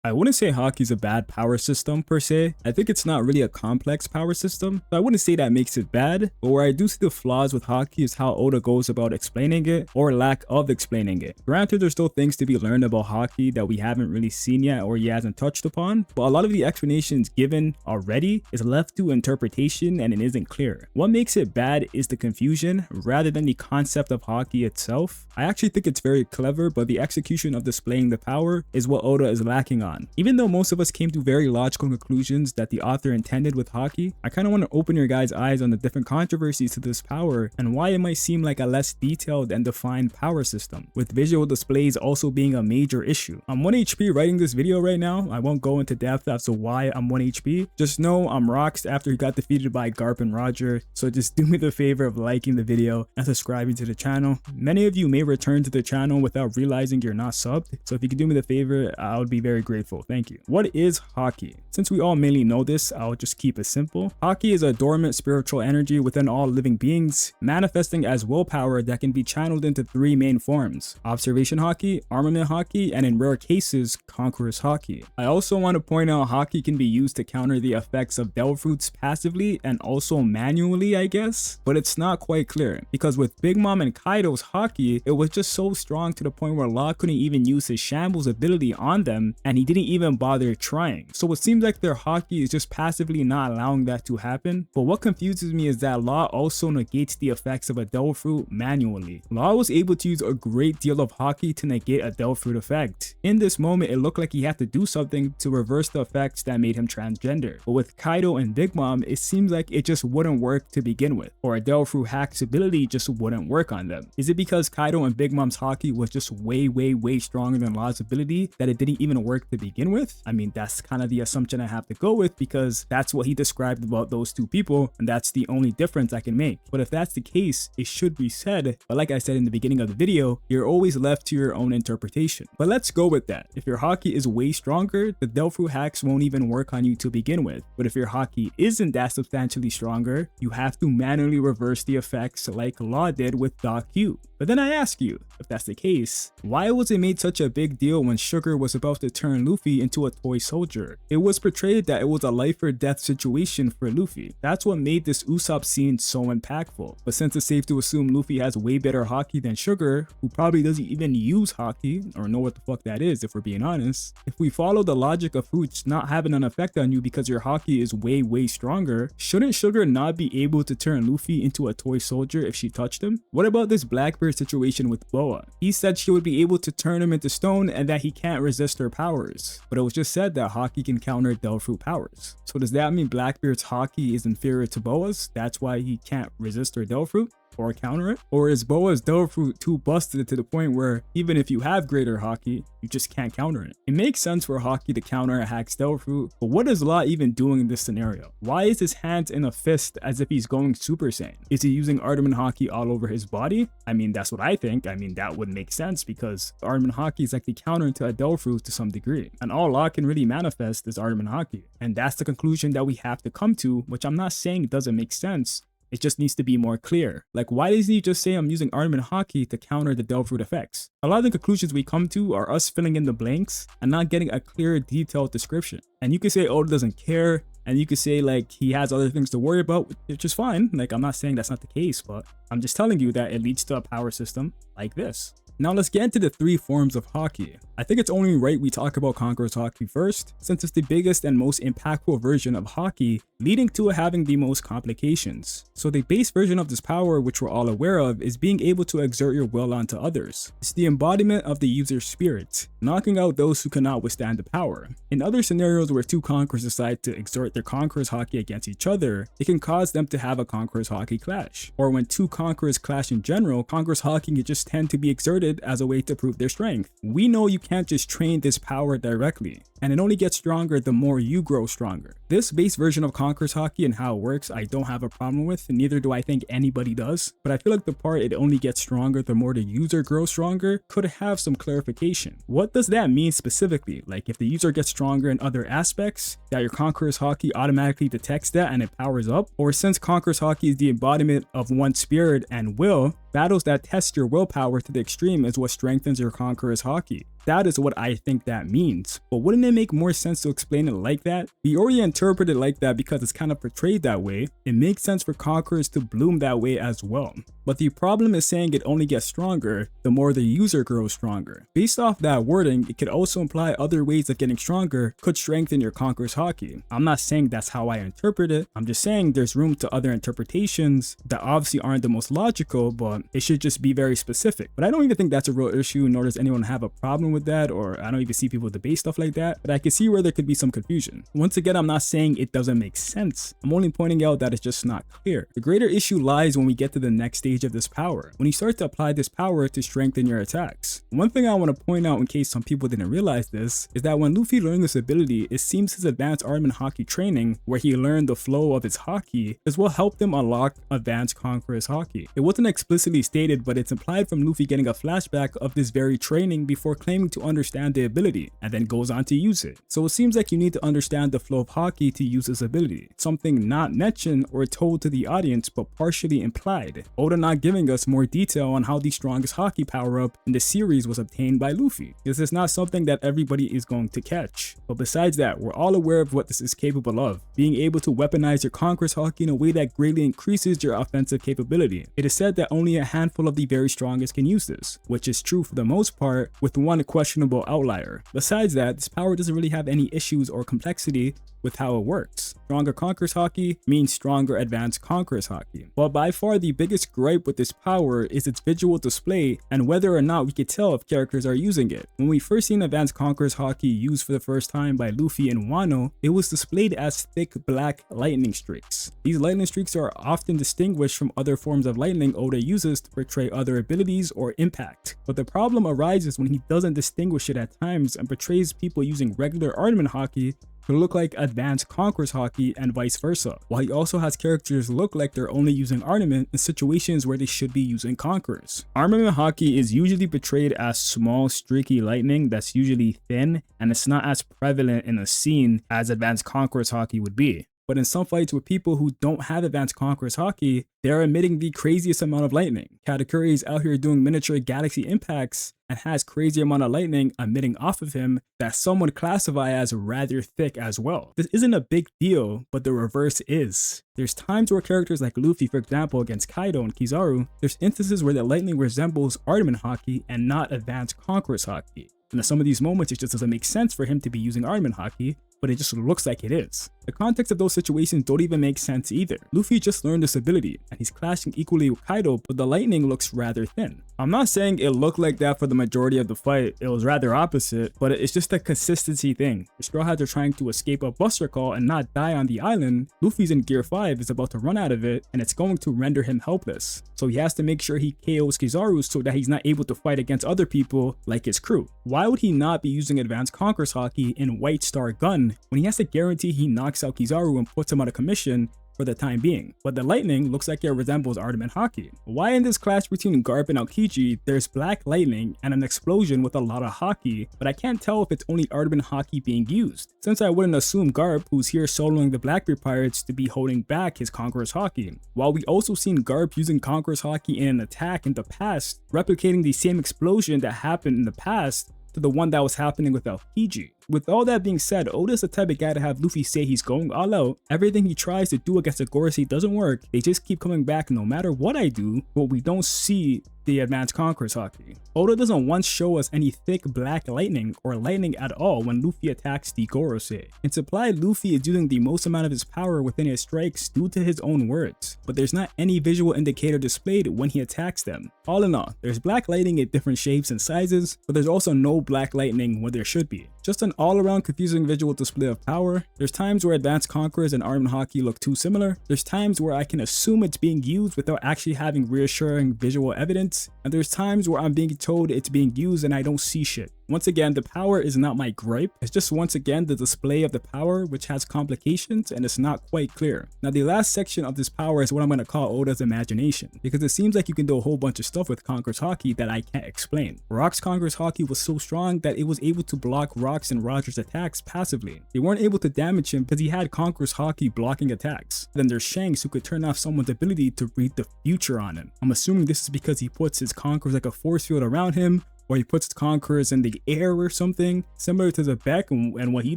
I wouldn't say Haki's a bad power system per se. I think it's not really a complex power system, so I wouldn't say that makes it bad. But where I do see the flaws with Haki is how Oda goes about explaining it or lack of explaining it. Granted, there's still things to be learned about Haki that we haven't really seen yet or he hasn't touched upon, but a lot of the explanations given already is left to interpretation and it isn't clear. What makes it bad is the confusion rather than the concept of Haki itself. I actually think it's very clever, but the execution of displaying the power is what Oda is lacking on. Even though most of us came to very logical conclusions that the author intended with Haki, I kind of want to open your guys' eyes on the different controversies to this power and why it might seem like a less detailed and defined power system, with visual displays also being a major issue. I'm 1 HP writing this video right now. I won't go into depth as to why I'm 1 HP. Just know I'm rocks after he got defeated by Garp and Roger, so just do me the favor of liking the video and subscribing to the channel. Many of you may return to the channel without realizing you're not subbed, so if you could do me the favor, I would be very grateful. Thank you. What is Haki? Since we all mainly know this, I'll just keep it simple. Haki is a dormant spiritual energy within all living beings, manifesting as willpower that can be channeled into 3 main forms: Observation Haki, Armament Haki, and in rare cases, Conqueror's Haki. I also want to point out Haki can be used to counter the effects of Devil Fruits passively and also manually, I guess, but it's not quite clear, because with Big Mom and Kaido's Haki, it was just so strong to the point where Law couldn't even use his Shambles ability on them, and he didn't even bother trying. So it seems like their Haki is just passively not allowing that to happen. But what confuses me is that Law also negates the effects of a Devil Fruit manually. Law was able to use a great deal of Haki to negate a Devil Fruit effect. In this moment, it looked like he had to do something to reverse the effects that made him transgender. But with Kaido and Big Mom, it seems like it just wouldn't work to begin with, or a Devil Fruit hack's ability just wouldn't work on them. Is it because Kaido and Big Mom's Haki was just way stronger than Law's ability that it didn't even work to begin with? I mean, that's kind of the assumption I have to go with, because that's what he described about those two people, and that's the only difference I can make. But if that's the case, it should be said, but like I said in the beginning of the video, you're always left to your own interpretation. But let's go with that. If your Haki is way stronger, the Devil Fruit hacks won't even work on you to begin with. But if your Haki isn't that substantially stronger, you have to manually reverse the effects like Law did with Doc Q. But then I ask you, if that's the case, why was it made such a big deal when Sugar was about to turn Luffy into a toy soldier? It was portrayed that it was a life or death situation for Luffy. That's what made this Usopp scene so impactful. But since it's safe to assume Luffy has way better Haki than Sugar, who probably doesn't even use Haki or know what the fuck that is if we're being honest, if we follow the logic of Fruits not having an effect on you because your Haki is way stronger, shouldn't Sugar not be able to turn Luffy into a toy soldier if she touched him? What about this Blackbeard situation with Boa? He said she would be able to turn him into stone and that he can't resist her powers, but it was just said that Haki can counter Devil Fruit powers. So does that mean Blackbeard's Haki is inferior to Boa's? That's why he can't resist her Devil Fruit or counter it? Or is Boa's Devil Fruit too busted to the point where even if you have greater Haki, you just can't counter it? It makes sense for Haki to counter a hack's Devil Fruit, but what is Law even doing in this scenario? Why is his hands in a fist as if he's going Super Saiyan? Is he using Armament Haki all over his body? I mean, that's what I think. I mean, that would make sense because Armament Haki is like the counter to a Devil Fruit to some degree, and all Law can really manifest is Armament Haki. And that's the conclusion that we have to come to, which I'm not saying doesn't make sense. It just needs to be more clear. Like, why doesn't he just say I'm using Armament Haki to counter the Devil Fruit effects? A lot of the conclusions we come to are us filling in the blanks and not getting a clear, detailed description. And you could say Oda doesn't care, and you could say like he has other things to worry about, which is fine. Like, I'm not saying that's not the case, but I'm just telling you that it leads to a power system like this. Now let's get into the 3 forms of Haki. I think it's only right we talk about Conqueror's Haki first, since it's the biggest and most impactful version of Haki, leading to it having the most complications. So the base version of this power, which we're all aware of, is being able to exert your will onto others. It's the embodiment of the user's spirit, knocking out those who cannot withstand the power. In other scenarios where 2 Conquerors decide to exert their Conqueror's Haki against each other, it can cause them to have a Conqueror's Haki clash. Or when 2 Conquerors clash in general, Conqueror's Haki can just tend to be exerted as a way to prove their strength. We know you can't just train this power directly, and it only gets stronger the more you grow stronger. This base version of Conqueror's Haki and how it works, I don't have a problem with, neither do I think anybody does, but I feel like the part it only gets stronger the more the user grows stronger could have some clarification. What does that mean specifically? Like, if the user gets stronger in other aspects, that your Conqueror's Haki automatically detects that and it powers up? Or since Conqueror's Haki is the embodiment of one's spirit and will, battles that test your willpower to the extreme is what strengthens your Conqueror's Haki. That is what I think that means. But wouldn't it make more sense to explain it like that? We already interpret it like that because it's kind of portrayed that way. It makes sense for conquerors to bloom that way as well. But the problem is saying it only gets stronger the more the user grows stronger. Based off that wording, it could also imply other ways of getting stronger could strengthen your conqueror's haki. I'm not saying that's how I interpret it. I'm just saying there's room to other interpretations that obviously aren't the most logical, but it should just be very specific. But I don't even think that's a real issue, nor does anyone have a problem with that, or I don't even see people debate stuff like that, but I can see where there could be some confusion. Once again, I'm not saying it doesn't make sense. I'm only pointing out that it's just not clear. The greater issue lies when we get to the next stage of this power, when you start to apply this power to strengthen your attacks. One thing I want to point out in case some people didn't realize this is that when Luffy learned this ability, it seems his advanced Armament Haki training, where he learned the flow of his haki, is what helped him unlock advanced Conqueror's haki. It wasn't explicitly stated, but it's implied from Luffy getting a flashback of this very training before claiming to understand the ability, and then goes on to use it. So it seems like you need to understand the flow of haki to use this ability, something not mentioned or told to the audience but partially implied. Oda not giving us more detail on how the strongest haki power-up in the series was obtained by Luffy. This is not something that everybody is going to catch. But besides that, we're all aware of what this is capable of, being able to weaponize your conqueror's haki in a way that greatly increases your offensive capability. It is said that only a handful of the very strongest can use this, which is true for the most part, with one questionable outlier. Besides that, this power doesn't really have any issues or complexity with how it works. Stronger Conqueror's haki means stronger advanced Conqueror's haki. But by far the biggest gripe with this power is its visual display and whether or not we could tell if characters are using it. When we first seen advanced Conqueror's haki used for the first time by Luffy and Wano, it was displayed as thick black lightning streaks. These lightning streaks are often distinguished from other forms of lightning Oda uses to portray other abilities or impact. But the problem arises when he doesn't distinguish it at times and portrays people using regular Armament Haki to look like advanced Conqueror's haki and vice versa, while he also has characters look like they're only using Armament in situations where they should be using Conquerors. Armament Haki is usually portrayed as small streaky lightning that's usually thin, and it's not as prevalent in a scene as advanced Conqueror's haki would be. But in some fights with people who don't have advanced Conqueror's haki, they're emitting the craziest amount of lightning. Katakuri is out here doing miniature galaxy impacts and has crazy amount of lightning emitting off of him that some would classify as rather thick as well. This isn't a big deal, but the reverse is. There's times where characters like Luffy, for example, against Kaido and Kizaru, there's instances where the lightning resembles Armament Haki and not advanced Conqueror's haki. And in some of these moments, it just doesn't make sense for him to be using Armament Haki, but it just looks like it is. The context of those situations don't even make sense either. Luffy just learned this ability, and he's clashing equally with Kaido, but the lightning looks rather thin. I'm not saying it looked like that for the majority of the fight, it was rather opposite, but it's just a consistency thing. The Straw Hats are trying to escape a buster call and not die on the island. Luffy's in Gear 5, is about to run out of it, and it's going to render him helpless. So he has to make sure he KOs Kizaru so that he's not able to fight against other people like his crew. Why would he not be using advanced Conqueror's haki in White Star Gun when he has to guarantee he knocks out Kizaru and puts him out of commission for the time being? But the lightning looks like it resembles Armament Haki. Why in this clash between Garp and Aokiji, there's black lightning and an explosion with a lot of haki, but I can't tell if it's only Armament Haki being used, since I wouldn't assume Garp, who's here soloing the Blackbeard Pirates, to be holding back his Conqueror's haki. While we also seen Garp using Conqueror's haki in an attack in the past, replicating the same explosion that happened in the past to the one that was happening with Aokiji. With all that being said, Oda's the type of guy to have Luffy say he's going all out. Everything he tries to do against the Gorosei doesn't work. They just keep coming back no matter what I do, but we don't see the advanced Conqueror's haki. Oda doesn't once show us any thick black lightning or lightning at all when Luffy attacks the Gorosei. It's implied Luffy is using the most amount of his power within his strikes due to his own words, but there's not any visual indicator displayed when he attacks them. All in all, there's black lightning in different shapes and sizes, but there's also no black lightning where there should be. Just an all-around confusing visual display of power. There's times where advanced Conquerors and Armament Haki look too similar. There's times where I can assume it's being used without actually having reassuring visual evidence. And there's times where I'm being told it's being used and I don't see shit. Once again, the power is not my gripe. It's just once again the display of the power, which has complications and it's not quite clear. Now the last section of this power is what I'm going to call Oda's imagination, because it seems like you can do a whole bunch of stuff with Conqueror's haki that I can't explain. Rock's Conqueror's haki was so strong that it was able to block Rock's and Roger's attacks passively. They weren't able to damage him because he had Conqueror's haki blocking attacks. Then there's Shanks, who could turn off someone's ability to read the future on him. I'm assuming this is because he puts his Conquerors like a force field around him, or he puts conquerors in the air or something, similar to the Beck and what he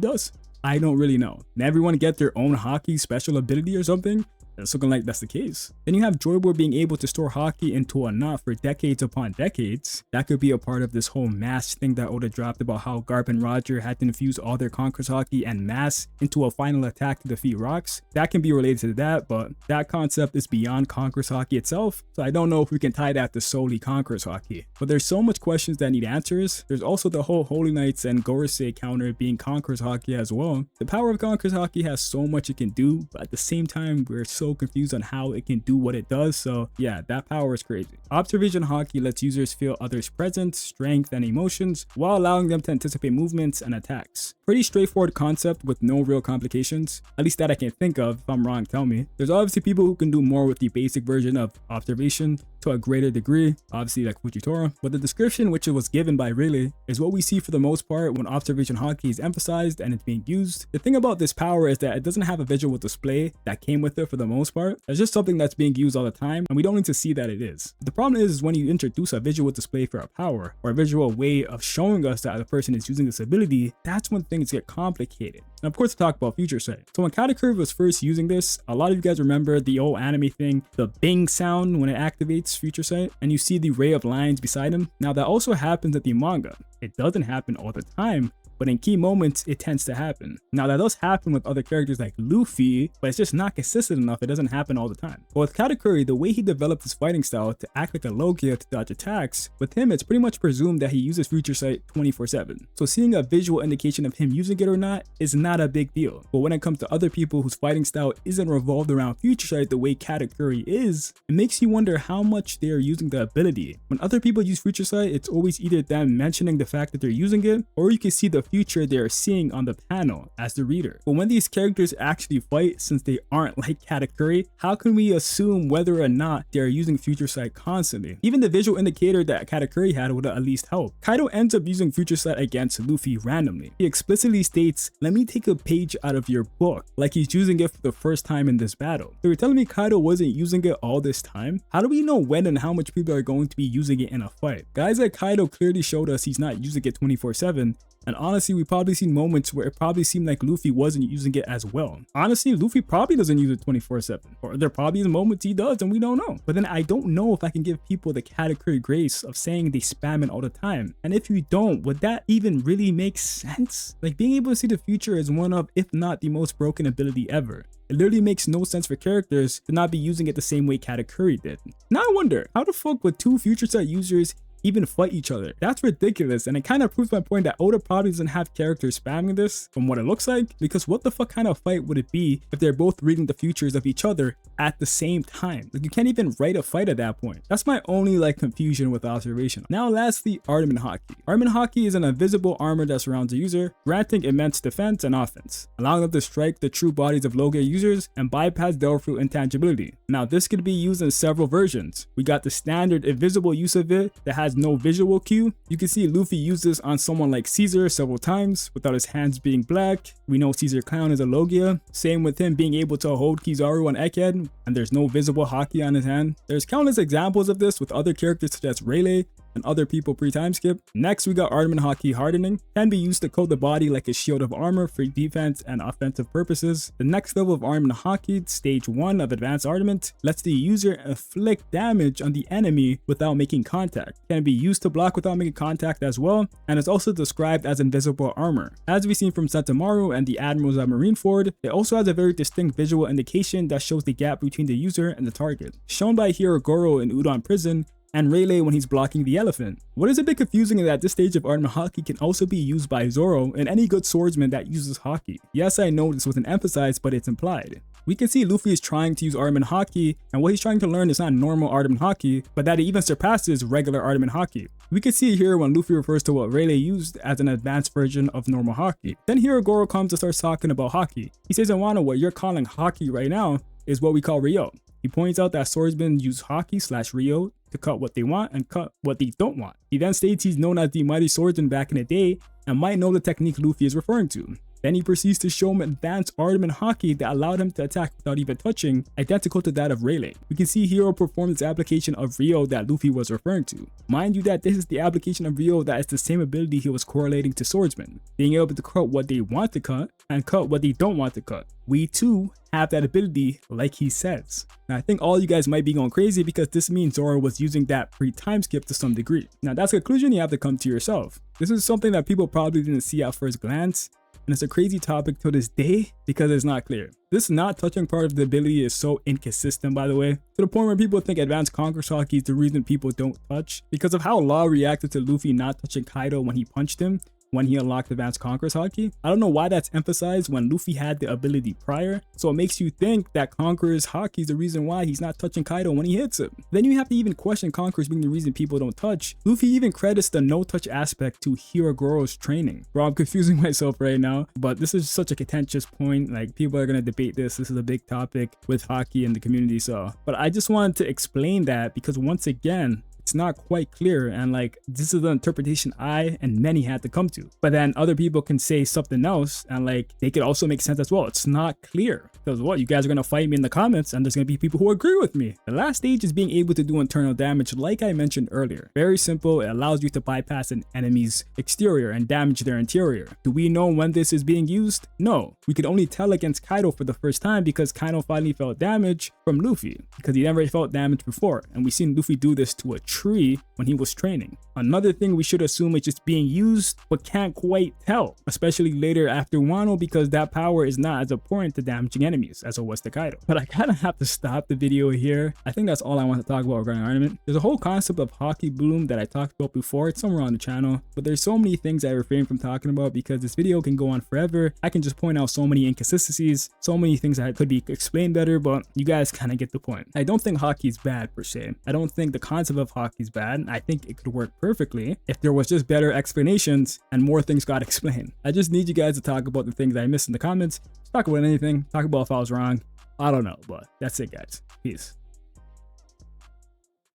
does? I don't really know. Did everyone get their own Haki special ability or something? It's looking like that's the case. Then you have Joyboy being able to store Haki into a knot for decades upon decades. That could be a part of this whole mass thing that Oda dropped about how Garp and Roger had to infuse all their Conqueror's Haki and mass into a final attack to defeat rocks. That can be related to that, but that concept is beyond Conqueror's Haki itself, so I don't know if we can tie that to solely Conqueror's Haki. But there's so much questions that need answers. There's also the whole Holy Knights and Gorosei counter being Conqueror's Haki as well. The power of Conqueror's Haki has so much it can do, but at the same time, we're so confused on how it can do what it does, so yeah, that power is crazy. Observation Haki lets users feel others' presence, strength, and emotions while allowing them to anticipate movements and attacks. Pretty straightforward concept with no real complications, at least that I can think of. If I'm wrong, tell me. There's obviously people who can do more with the basic version of observation to a greater degree, obviously like Fujitora, but the description which it was given by Rayleigh is what we see for the most part when observation Haki is emphasized and it's being used. The thing about this power is that it doesn't have a visual display that came with it for the most part. It's just something that's being used all the time and we don't need to see that it is. The problem is when you introduce a visual display for a power or a visual way of showing us that the person is using this ability, that's when things get complicated. And of course, to talk about Future Sight. So when Katakuri was first using this, a lot of you guys remember the old anime thing, the bing sound when it activates Future Sight, and you see the ray of lines beside him. Now that also happens at the manga. It doesn't happen all the time, but in key moments, it tends to happen. Now that does happen with other characters like Luffy, but it's just not consistent enough. It doesn't happen all the time. But with Katakuri, the way he developed his fighting style to act like a Logia to dodge attacks, with him, it's pretty much presumed that he uses Future Sight 24/7. So seeing a visual indication of him using it or not is not a big deal. But when it comes to other people whose fighting style isn't revolved around Future Sight the way Katakuri is, it makes you wonder how much they are using the ability. When other people use Future Sight, it's always either them mentioning the fact that they're using it, or you can see the future they are seeing on the panel as the reader. But when these characters actually fight, since they aren't like Katakuri, how can we assume whether or not they are using Future Sight constantly? Even the visual indicator that Katakuri had would at least help. Kaido ends up using Future Sight against Luffy randomly. He explicitly states, "Let me take a page out of your book," like he's using it for the first time in this battle. So you're telling me Kaido wasn't using it all this time? How do we know when and how much people are going to be using it in a fight? Guys like Kaido clearly showed us he's not using it 24/7. And honestly, we've probably seen moments where it probably seemed like Luffy wasn't using it as well. Honestly, Luffy probably doesn't use it 24/7. Or there probably is moments he does and we don't know. But then I don't know if I can give people the Katakuri grace of saying they spam it all the time. And if you don't, would that even really make sense? Like being able to see the future is one of, if not the most broken ability ever. It literally makes no sense for characters to not be using it the same way Katakuri did. Now I wonder, how the fuck would two Future Sight users even fight each other? That's ridiculous, and it kind of proves my point that Oda probably doesn't have characters spamming this from what it looks like, because what the fuck kind of fight would it be if they're both reading the futures of each other at the same time? Like you can't even write a fight at that point. That's my only confusion with observation. Now lastly, Armament Haki. Armament Haki is an invisible armor that surrounds the user, granting immense defense and offense, allowing them to strike the true bodies of Logia users and bypass Delphi intangibility. Now this could be used in several versions. We got the standard invisible use of it that has no visual cue. You can see Luffy use this on someone like Caesar several times without his hands being black. We know Caesar Clown is a Logia. Same with him being able to hold Kizaru on Egghead and there's no visible Haki on his hand. There's countless examples of this with other characters such as Rayleigh and other people pre-time skip. Next, we got Armament Haki hardening. Can be used to coat the body like a shield of armor for defense and offensive purposes. The next level of Armament Haki, stage 1 of advanced armament, lets the user inflict damage on the enemy without making contact. Can be used to block without making contact as well, and is also described as invisible armor. As we've seen from Sentomaru and the admirals at Marineford, it also has a very distinct visual indication that shows the gap between the user and the target, shown by Hirogoro in Udon Prison, and Rayleigh when he's blocking the elephant. What is a bit confusing is that this stage of Armament Haki can also be used by Zoro and any good swordsman that uses Haki. Yes, I know this wasn't emphasized, but it's implied. We can see Luffy is trying to use Armament Haki, and what he's trying to learn is not normal Armament Haki, but that it even surpasses regular Armament Haki. We can see here when Luffy refers to what Rayleigh used as an advanced version of normal Haki. Then Hirogoro comes and starts talking about Haki. He says, "I Wano, what you're calling Haki right now is what we call Ryo." He points out that swordsmen use Haki/Ryo to cut what they want and cut what they don't want. He then states he's known as the mighty swordsman back in the day and might know the technique Luffy is referring to. Then he proceeds to show him advanced Armament Haki that allowed him to attack without even touching, identical to that of Rayleigh. We can see Hero perform this application of Rio that Luffy was referring to. Mind you that this is the application of Rio that is the same ability he was correlating to swordsmen, being able to cut what they want to cut and cut what they don't want to cut. We too have that ability like he says. Now I think all you guys might be going crazy because this means Zoro was using that pre-time skip to some degree. Now that's a conclusion you have to come to yourself. This is something that people probably didn't see at first glance, and it's a crazy topic to this day because it's not clear. This not touching part of the ability is so inconsistent, by the way, to the point where people think advanced Conqueror Haki is the reason people don't touch because of how Law reacted to Luffy not touching Kaido when he punched him when he unlocked advanced Conqueror Haki. I don't know why that's emphasized when Luffy had the ability prior, so it makes you think that Conqueror's Haki is the reason why he's not touching Kaido when he hits him. Then you have to even question Conqueror's being the reason people don't touch. Luffy even credits the no touch aspect to Hirogoro's training. Bro, I'm confusing myself right now, but this is such a contentious point. Like, people are gonna debate this. This is a big topic with Haki in the community, so. But I just wanted to explain that because once again, it's not quite clear, and like this is the interpretation I and many had to come to. But then other people can say something else and like they could also make sense as well. It's not clear because what, you guys are gonna fight me in the comments and there's gonna be people who agree with me. The last stage is being able to do internal damage like I mentioned earlier. Very simple. It allows you to bypass an enemy's exterior and damage their interior. Do we know when this is being used? No. We could only tell against Kaido for the first time because Kaido finally felt damage from Luffy because he never felt damage before, and we've seen Luffy do this to a tree when he was training. Another thing we should assume is just being used but can't quite tell, especially later after Wano, because that power is not as important to damaging enemies as it was to Kaido. But I kind of have to stop the video here. I think that's all I want to talk about regarding Armament. There's a whole concept of Haki bloom that I talked about before. It's somewhere on the channel, but there's so many things I refrain from talking about because this video can go on forever. I can just point out so many inconsistencies, so many things that could be explained better, but you guys kind of get the point. I don't think Haki is bad per se. I don't think the concept of Haki is bad. I think it could work perfectly if there was just better explanations and more things got explained. I just need you guys to talk about the things I missed in the comments. Just talk about anything. Talk about if I was wrong. I don't know, but that's it, guys. Peace.